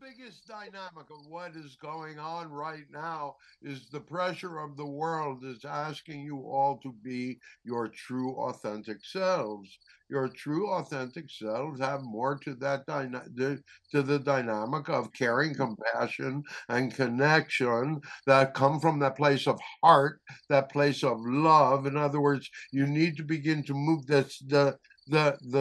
biggest dynamic of what is going on right now is the pressure of the world is asking you all to be your true authentic selves. Your true authentic selves have more to that to the dynamic of caring, compassion, and connection that come from that place of heart, that place of love. In other words, you need to begin to move the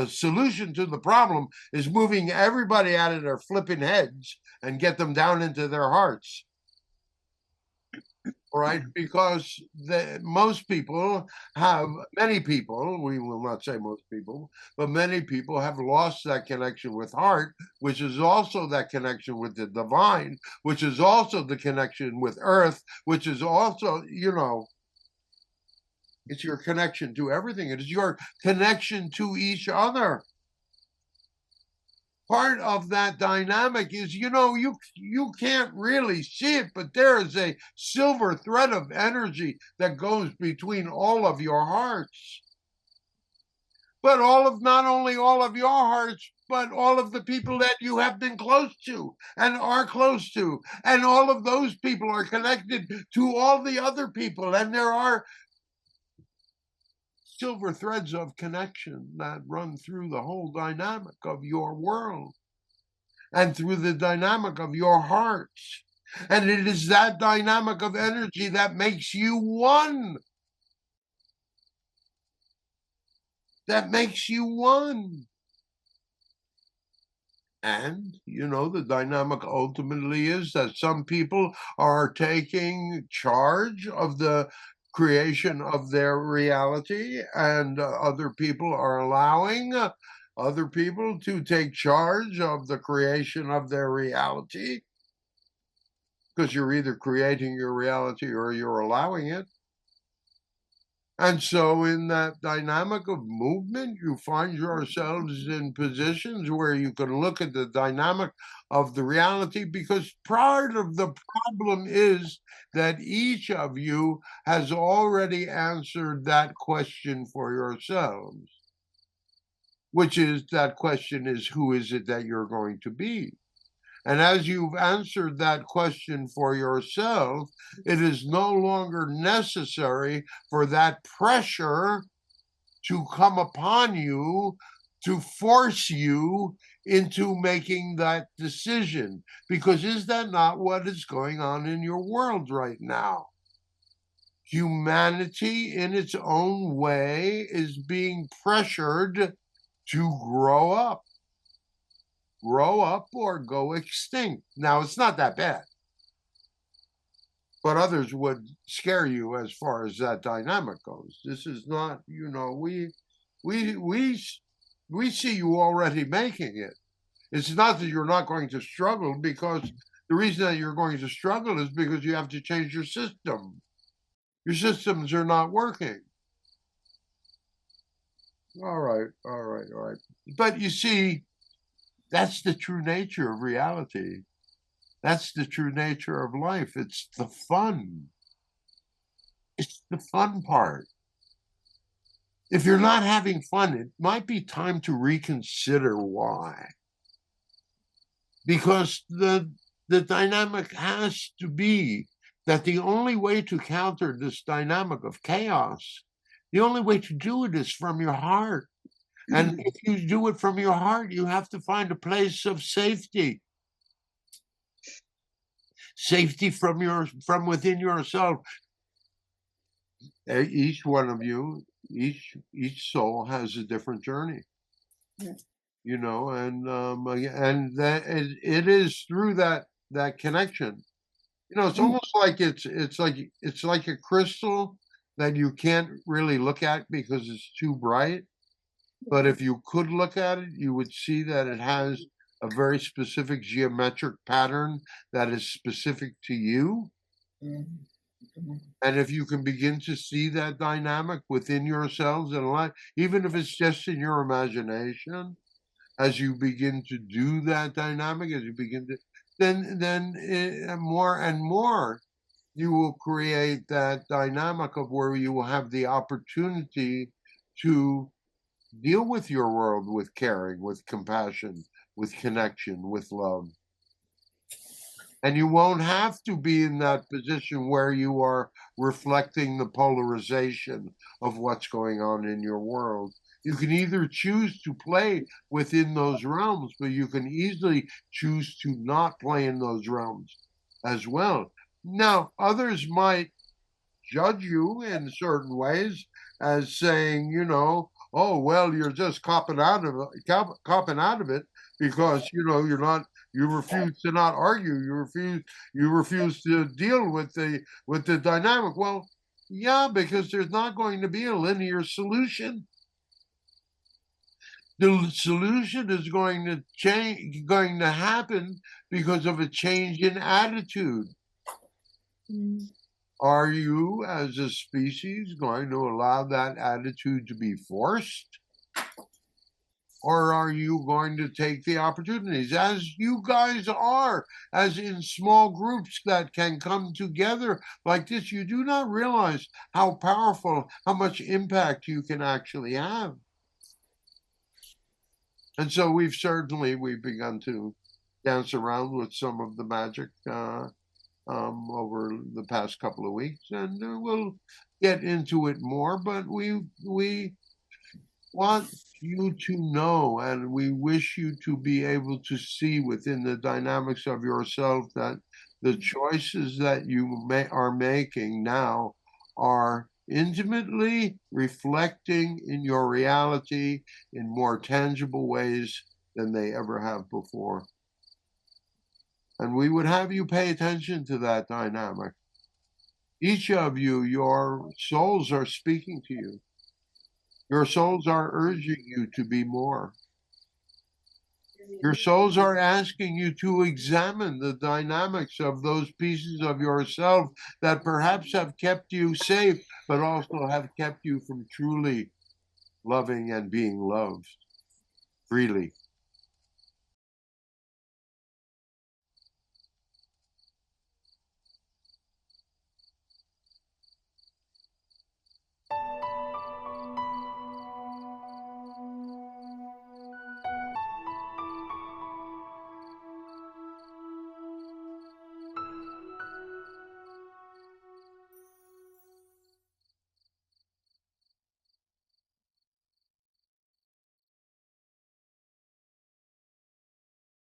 solution to the problem is moving everybody out of their flipping heads and get them down into their hearts. Right, because most people have, many people, we will not say most people, but many people have lost that connection with heart, which is also that connection with the divine, which is also the connection with earth, which is also, it's your connection to everything. It is your connection to each other. Part of that dynamic is, you can't really see it, but there is a silver thread of energy that goes between all of your hearts. But not only all of your hearts, but all of the people that you have been close to and are close to. And all of those people are connected to all the other people. And there are silver threads of connection that run through the whole dynamic of your world and through the dynamic of your hearts. And it is that dynamic of energy that makes you one. That makes you one. And, the dynamic ultimately is that some people are taking charge of the creation of their reality, and other people are allowing other people to take charge of the creation of their reality, because you're either creating your reality or you're allowing it. And so in that dynamic of movement, you find yourselves in positions where you can look at the dynamic of the reality, because part of the problem is that each of you has already answered that question for yourselves, which is, that question is, who is it that you're going to be? And as you've answered that question for yourself, it is no longer necessary for that pressure to come upon you to force you into making that decision. Because is that not what is going on in your world right now? Humanity, in its own way, is being pressured to grow up or go extinct. Now, it's not that bad, but others would scare you as far as that dynamic goes. This is not, we see you already making it. It's not that you're not going to struggle, because the reason that you're going to struggle is because you have to change your system. Your systems are not working. All right. But you see, that's the true nature of reality. That's the true nature of life. It's the fun. It's the fun part. If you're not having fun, it might be time to reconsider why. Because the dynamic has to be that the only way to counter this dynamic of chaos, the only way to do it is from your heart. And if you do it from your heart, you have to find a place of safety. Safety from within yourself. Each one of you, each soul has a different journey. And that it is through that connection. It's almost like it's like a crystal that you can't really look at because it's too bright. But if you could look at it, you would see that it has a very specific geometric pattern that is specific to you. And if you can begin to see that dynamic within yourselves and life, even if it's just in your imagination, as you begin to do that dynamic, as you begin to, then more and more, you will create that dynamic of where you will have the opportunity to deal with your world with caring, with compassion, with connection, with love. And you won't have to be in that position where you are reflecting the polarization of what's going on in your world. You can either choose to play within those realms, but you can easily choose to not play in those realms as well. Now, others might judge you in certain ways as saying, oh well, you're just copping out of it because you refuse to not argue, you refuse to deal with the dynamic. Well, yeah, because there's not going to be a linear solution. The solution is going to happen because of a change in attitude. Are you, as a species, going to allow that attitude to be forced? Or are you going to take the opportunities, as you guys are, as in small groups that can come together like this? You do not realize how powerful, how much impact you can actually have. And so we've begun to dance around with some of the magic over the past couple of weeks, and we'll get into it more. But we want you to know, and we wish you to be able to see within the dynamics of yourself that the choices that you are making now are intimately reflecting in your reality in more tangible ways than they ever have before. And we would have you pay attention to that dynamic. Each of you, your souls are speaking to you. Your souls are urging you to be more. Your souls are asking you to examine the dynamics of those pieces of yourself that perhaps have kept you safe, but also have kept you from truly loving and being loved freely.